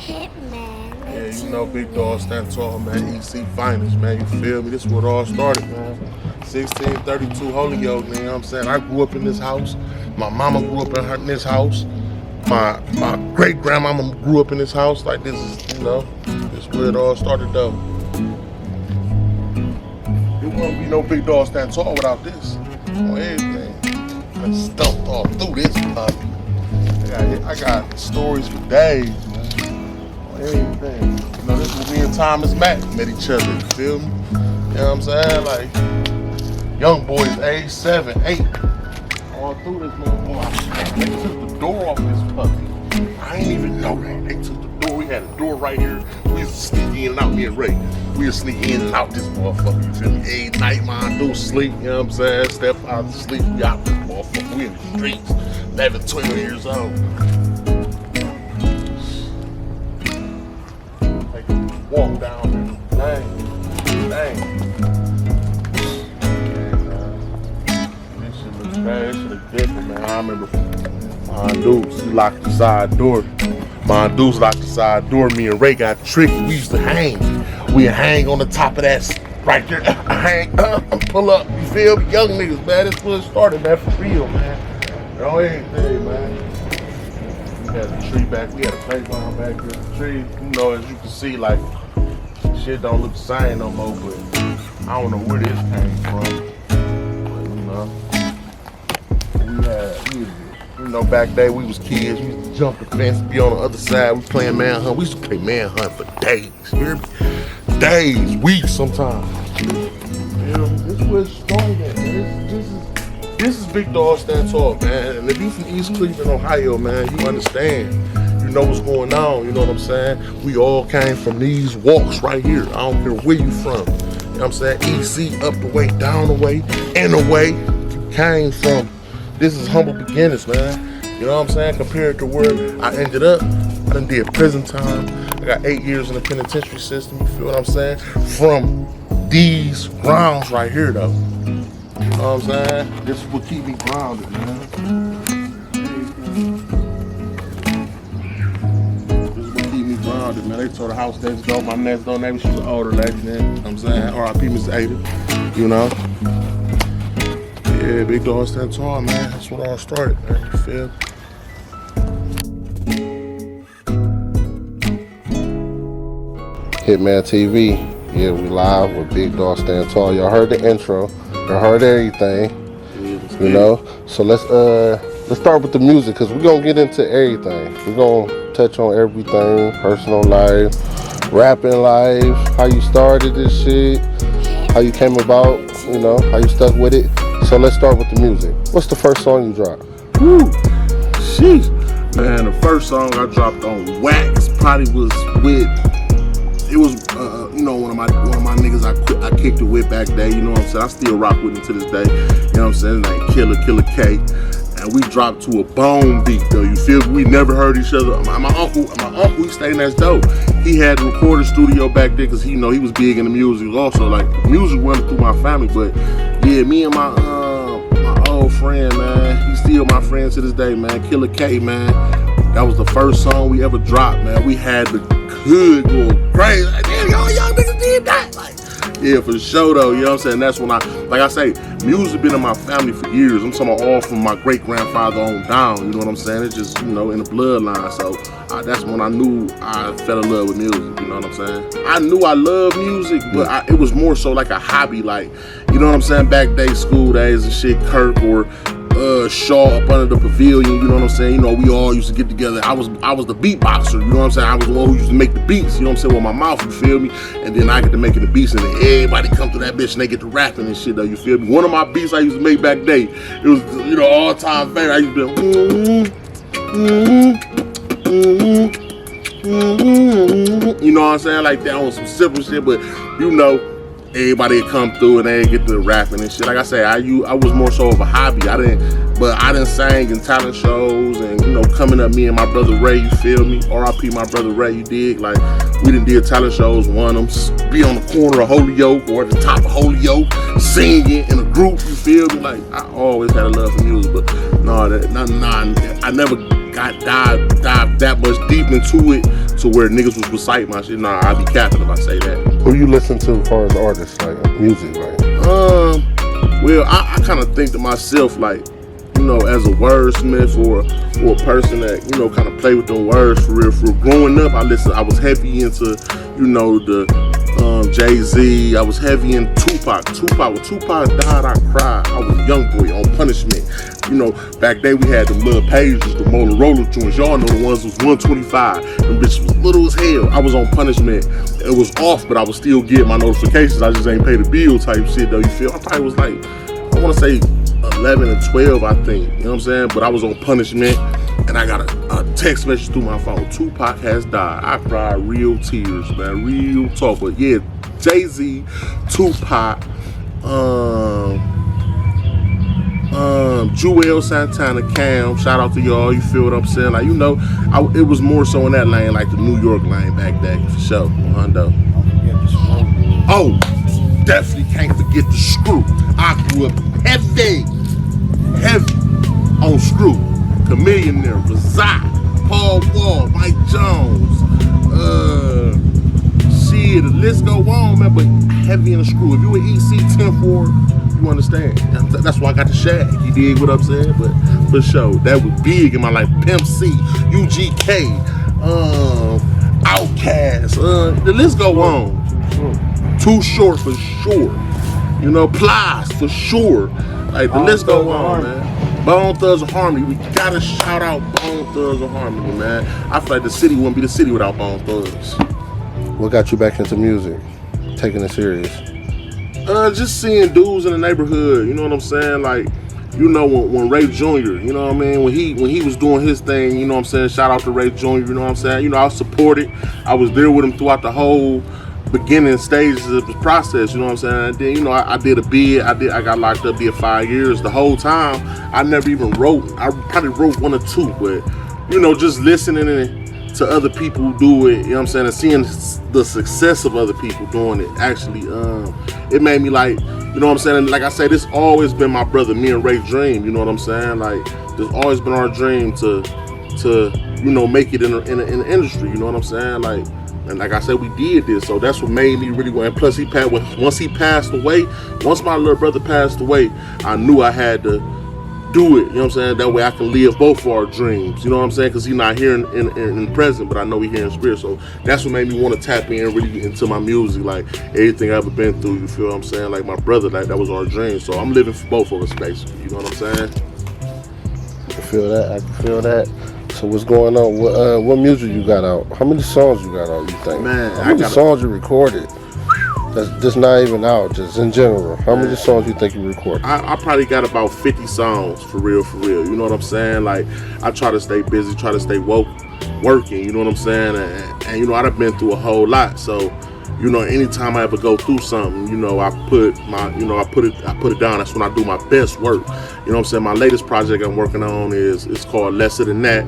Yeah, you know, Bigdoggstandtall, man. EC finest, man. You feel me? This is what all started, man. 1632 Holyoke, you know what I'm saying? I grew up in this house. My mama grew up in this house. My great grandmama grew up in this house. Like, this is, you know, this is where it all started, though. It wouldn't be no Bigdoggstandtall without this. On everything. I stumped all through this puppy. I got stories for days, man. On everything. You know, this is when me and Thomas Mack met each other, you feel me? You know what I'm saying? Like, young boys, age 7, 8. All through this little boy. They took the door off this puppy. I ain't even know that. They took the door. We had a door right here. We used to sneak in and out, me and Ray. We used to sneak in and out this motherfucker. You feel me? Every night, man, do sleep. You know what I'm saying? Step out to sleep. We out this motherfucker. We in the streets. 11, 12 years old. Take a walk down there. Dang. This shit looks bad. This shit looks different, man. I remember my Deuce, he locked the side door. My Deuce locked the side door. Me and Ray got tricked. We used to hang. We'd hang on the top of that right there. Hang, pull up. You feel me? Young niggas, man. That's where it started, man. For real, man. On everything, man. We had a tree back. We had a playground back there. The tree, you know, as you can see, like, shit don't look the same no more, but I don't know where this came from. But, you know, you know, back then we was kids. We used to jump the fence, be on the other side. We playing manhunt. We used to play manhunt for days. You hear me? Days, weeks, sometimes. You know, this is where it started at, man. This is Bigdoggstandtall, man. And if you from East Cleveland, Ohio, man, you understand. You know what's going on, you know what I'm saying? We all came from these walks right here. I don't care where you from. You know what I'm saying? EC, up the way, down the way, in the way you came from. This is humble beginnings, man. You know what I'm saying? Compared to where I ended up, I done did prison time. I got 8 years in the penitentiary system, you feel what I'm saying? From these grounds right here, though. You know what I'm saying? This is what keep me grounded, man. This is what keep me grounded, man. They told the house next door, my next door neighbor, she was an older lady, man. You know what I'm saying? R.I.P. Miss Ada, you know? Yeah, Bigdoggstandtall, man. That's what all started, man. You feel? Hitman TV. Yeah, we live with Bigdoggstandtall. Y'all heard the intro. Y'all heard everything. You know? So let's start with the music, because we're gonna get into everything. We're gonna touch on everything. Personal life, rapping life, how you started this shit, how you came about, you know, how you stuck with it. So let's start with the music. What's the first song you dropped? Woo! Sheesh. Man, the first song I dropped on Wax probably was with, it was you know, one of my niggas I kicked it with back then, you know what I'm saying? I still rock with him to this day. You know what I'm saying? Like Killer K. And we dropped to a bone beat though, you feel me? We never heard each other. My uncle, he stayed next door. He had a recording studio back there because he, you know, he was big in the music also. Like, music running through my family, but yeah, me and my old friend, man, he's still my friend to this day, man. Killer K, man. That was the first song we ever dropped, man. We had the hood going crazy. Like, damn, y'all young niggas did that. Like, yeah, for sure though, you know what I'm saying? That's when like I say, music been in my family for years. I'm talking about all from my great-grandfather on down, you know what I'm saying? It's just, you know, in the bloodline. So that's when I knew I fell in love with music, you know what I'm saying? I knew I loved music, but it was more so like a hobby, like, you know what I'm saying? Back day, school days and shit, Kirk or Shaw up under the pavilion, you know what I'm saying? You know, we all used to get together. I was the beatboxer, you know what I'm saying? I was the one who used to make the beats, you know what I'm saying, with my mouth, you feel me? And then I get to making the beats, and then everybody come to that bitch and they get to rapping and shit though, you feel me? One of my beats I used to make back day, it was, you know, all-time favorite. I used to be you know what I'm saying, like that on some simple shit, but you know, everybody would come through and they get to rapping and shit. Like I say, I was more so of a hobby. I didn't sing in talent shows, and you know, coming up, me and my brother Ray, you feel me? R.I.P. my brother Ray, you dig? Like, we done did talent shows, won them, be on the corner of Holyoke or at the top of Holyoke, singing in a group, you feel me? Like, I always had a love for music, but I never got dive that much deep into it to where niggas was reciting my shit. Nah, I be capping if I say that. Who you listen to as far as artists, like music, like? Well, I kind of think to myself, like, you know, as a wordsmith or a person that, you know, kind of play with them words for real. For growing up, I was heavy into, you know, the Jay-Z. I was heavy in Tupac. When Tupac died, I cried. I was a young boy on punishment. You know, back then we had the little pages, the Motorola joints. Y'all know the ones was 125. Them bitches was little as hell. I was on punishment. It was off, but I was still getting my notifications. I just ain't pay the bill type shit though. You feel? I probably was like, I want to say 11 and 12, I think. You know what I'm saying? But I was on punishment, and I got a text message through my phone. Tupac has died. I cried real tears, man. Real talk. But yeah, Jay-Z, Tupac, Jewel Santana, Cam, shout out to y'all, you feel what I'm saying? Like, you know, it was more so in that lane, like the New York lane back then, for sure, Hondo. Oh, definitely can't forget the Screw. I grew up heavy on Screw. Chameleonaire, Razak, Paul Wall, Mike Jones, shit, the list go on, man, but heavy in the Screw. If you were EC 10-4, you understand. That's why I got the Shag. You dig what I'm saying? But for sure, that was big in my life. Pimp C, UGK, Outkast, the list go on. Too Short for sure. You know, Plies for sure. Like the list go on, man. Bone Thugs and Harmony. We gotta shout out Bone Thugs and Harmony, man. I feel like the city wouldn't be the city without Bone Thugs. What got you back into music? Taking it serious? Just seeing dudes in the neighborhood, you know what I'm saying? Like, you know, when Ray Jr., you know what I mean? When he was doing his thing, you know what I'm saying? Shout out to Ray Jr., you know what I'm saying? You know, I supported. I was there with him throughout the whole beginning stages of the process, you know what I'm saying? And then, you know, I did a bid. I got locked up, did 5 years. The whole time, I never even wrote. I probably wrote 1 or 2, but, you know, just listening to other people do it, you know what I'm saying, and seeing the success of other people doing it, actually, it made me like, you know what I'm saying, and like I say, this always been my brother, me and Ray's dream, you know what I'm saying, like, there's always been our dream to you know, make it in the industry, you know what I'm saying, like, and like I said, we did this, so that's what made me really want, and plus once he passed away, once my little brother passed away, I knew I had to do it, you know what I'm saying? That way I can live both of our dreams, you know what I'm saying? Because he's not here in the present, but I know he's here in spirit. So that's what made me want to tap in really into my music, like everything I've ever been through, you feel what I'm saying? Like my brother, like that was our dream. So I'm living for both of us, basically, you know what I'm saying? I can feel that. So what's going on? What music you got out? How many songs you got out, you think? Man, how many songs you recorded? That's just not even out, just in general. How many songs you think you recorded? I probably got about 50 songs, for real. You know what I'm saying? Like, I try to stay busy, try to stay working, you know what I'm saying? And you know, I've been through a whole lot. So, you know, anytime I ever go through something, you know, I put it down. That's when I do my best work. You know what I'm saying? My latest project I'm working on it's called Lesser Than That.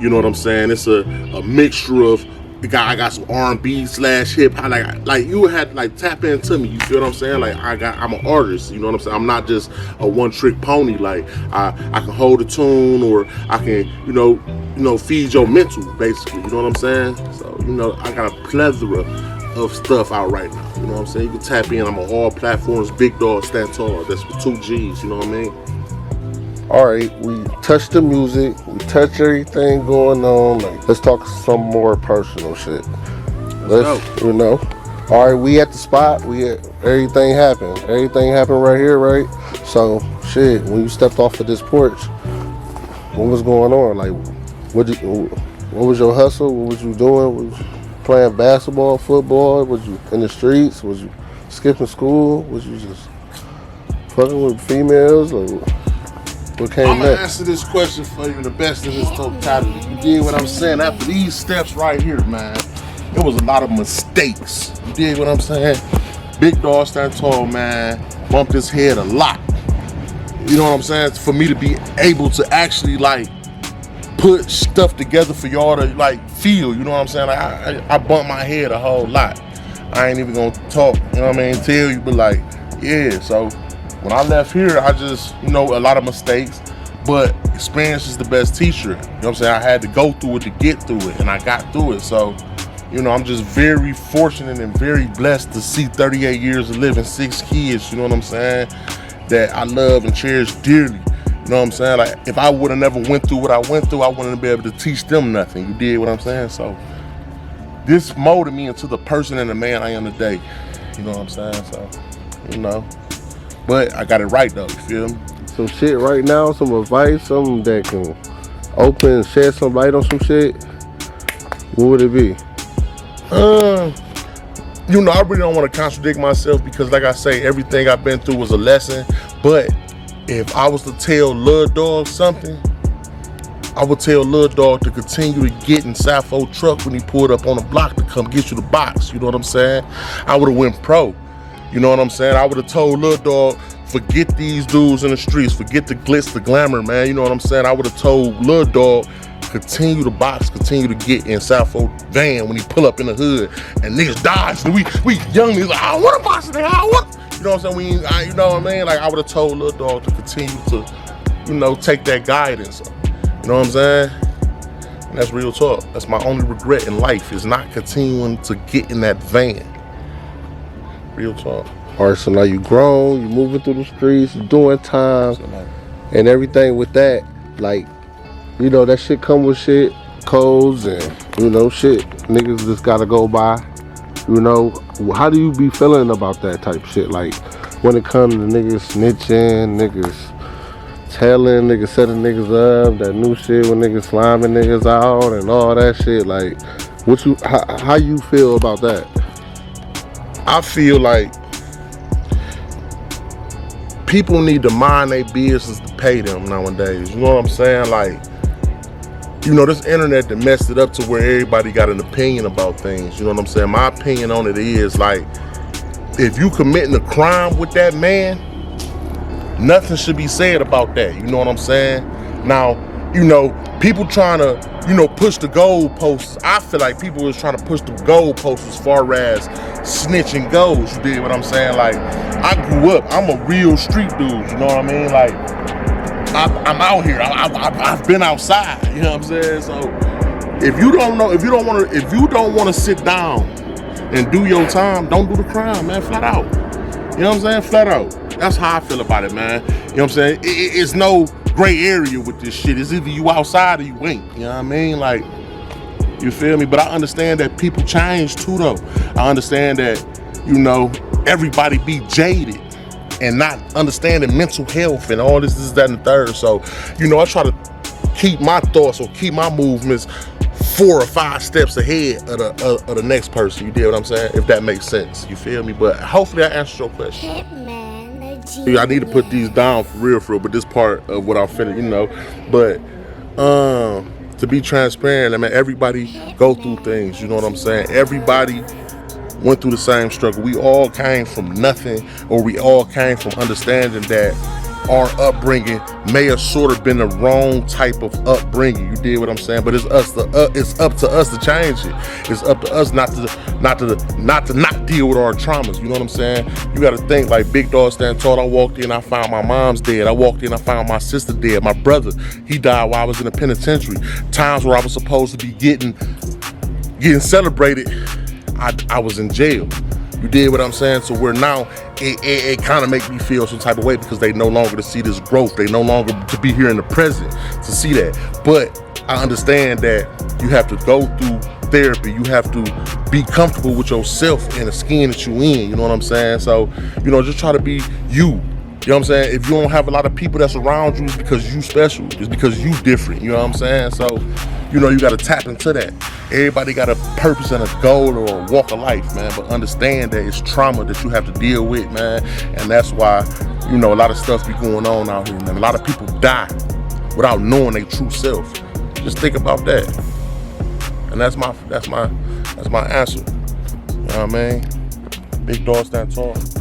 You know what I'm saying? It's a mixture of, I got some R&B / hip hop, like you had to like tap into me. You feel what I'm saying? Like I'm an artist. You know what I'm saying? I'm not just a one-trick pony. Like I can hold a tune, or I can you know feed your mental, basically. You know what I'm saying? So you know I got a plethora of stuff out right now. You know what I'm saying? You can tap in. I'm on all platforms. Bigdoggstandtall. That's with 2 G's. You know what I mean? All right, we touched the music, we touched everything going on. Like, let's talk some more personal shit. Let's go. You know. All right, we at the spot. Everything happened. Everything happened right here, right? So, shit. When you stepped off of this porch, what was going on? Like, what was your hustle? What was you doing? Was you playing basketball, football? Was you in the streets? Was you skipping school? Was you just fucking with females? Like, what came I'm next? gonna answer this question for you the best of this totality. You dig what I'm saying? After these steps right here, man, it was a lot of mistakes. You dig what I'm saying? Bigdoggstandtall, man, bumped his head a lot. You know what I'm saying? For me to be able to actually like put stuff together for y'all to like feel. You know what I'm saying? Like I bumped my head a whole lot. I ain't even gonna talk. You know what I mean? Tell you, but like, yeah. So when I left here, I just, you know, a lot of mistakes, But experience is the best teacher. You know what I'm saying? I had to go through it to get through it, and I got through it. So, you know, I'm just very fortunate and very blessed to see 38 years of living, 6 kids, you know what I'm saying, that I love and cherish dearly. You know what I'm saying? Like, if I would have never went through what I went through, I wouldn't be able to teach them nothing. You did what I'm saying? So this molded me into the person and the man I am today. You know what I'm saying? So, you know. But I got it right though, you feel me? Some shit right now, some advice, something that can open and shed some light on some shit. What would it be? You know, I really don't want to contradict myself because, like I say, everything I've been through was a lesson. But if I was to tell Lil Dog something, I would tell Lil Dog to continue to get in Sappho truck when he pulled up on the block to come get you the box. You know what I'm saying? I would have went pro. You know what I'm saying? I would have told Lil Dog, forget these dudes in the streets, forget the glitz, the glamour, man. You know what I'm saying? I would have told Lil Dog, continue to box, continue to get in Sappho van when he pull up in the hood and niggas dodge. And we young niggas like, I don't want to box nigga, I want. You know what I'm saying? You know what I mean? Like, I would have told Lil Dog to continue to, you know, take that guidance. You know what I'm saying? And that's real talk. That's my only regret in life, is not continuing to get in that van. Real talk. All right, so now you grown, you moving through the streets, you doing time, and everything with that. Like, you know, that shit come with shit, codes, and, you know, shit niggas just gotta go by. You know, how do you be feeling about that type of shit? Like, when it comes to niggas snitching, niggas telling, niggas setting niggas up, that new shit when niggas sliming niggas out and all that shit. Like, how you feel about that? I feel like people need to mind their business to pay them nowadays. You know what I'm saying? Like, you know, this internet that messed it up to where everybody got an opinion about things. You know what I'm saying? My opinion on it is, like, if you committing a crime with that man, nothing should be said about that. You know what I'm saying? Now, you know, people trying to, you know, push the goalposts. I feel like people was trying to push the goalposts as far as snitching goes. You did what I'm saying? Like, I grew up, I'm a real street dude. You know what I mean? Like, I'm out here. I've been outside. You know what I'm saying? So if you don't want to sit down and do your time, don't do the crime, man. Flat out. You know what I'm saying? Flat out. That's how I feel about it, man. You know what I'm saying? It's no gray area with this shit. It's either you outside or you ain't. You know what I mean? Like, you feel me? But I understand that people change too, though. I understand that, you know, everybody be jaded and not understanding mental health and all this, that, and the third. So, you know, I try to keep my thoughts or keep my movements 4 or 5 steps ahead of the next person. You did what I'm saying? If that makes sense. You feel me? But hopefully I answered your question. I need to put these down for real, but this part of what I'm finna, you know. But to be transparent, I mean, everybody go through things, you know what I'm saying? Everybody went through the same struggle. We all came from nothing, or we all came from understanding that our upbringing may have sort of been the wrong type of upbringing. You did what I'm saying? But it's up to us to change it. It's up to us not to deal with our traumas. You know what I'm saying? You got to think like Bigdoggstandtall. I walked in, I found my mom's dead. I walked in, I found my sister dead. My brother, he died while I was in the penitentiary. Times where I was supposed to be getting celebrated, I was in jail. You did what I'm saying? So we're now, it kind of makes me feel some type of way because they no longer to see this growth. They no longer to be here in the present to see that. But I understand that you have to go through therapy. You have to be comfortable with yourself and the skin that you in. You know what I'm saying? So, you know, just try to be you. You know what I'm saying? If you don't have a lot of people that's around you, it's because you special. It's because you different. You know what I'm saying? So, you know, you got to tap into that. Everybody got a purpose and a goal or a walk of life, man. But understand that it's trauma that you have to deal with, man. And that's why, you know, a lot of stuff be going on out here, man. A lot of people die without knowing their true self. Just think about that. And that's my answer. You know what I mean? Bigdoggstandtall.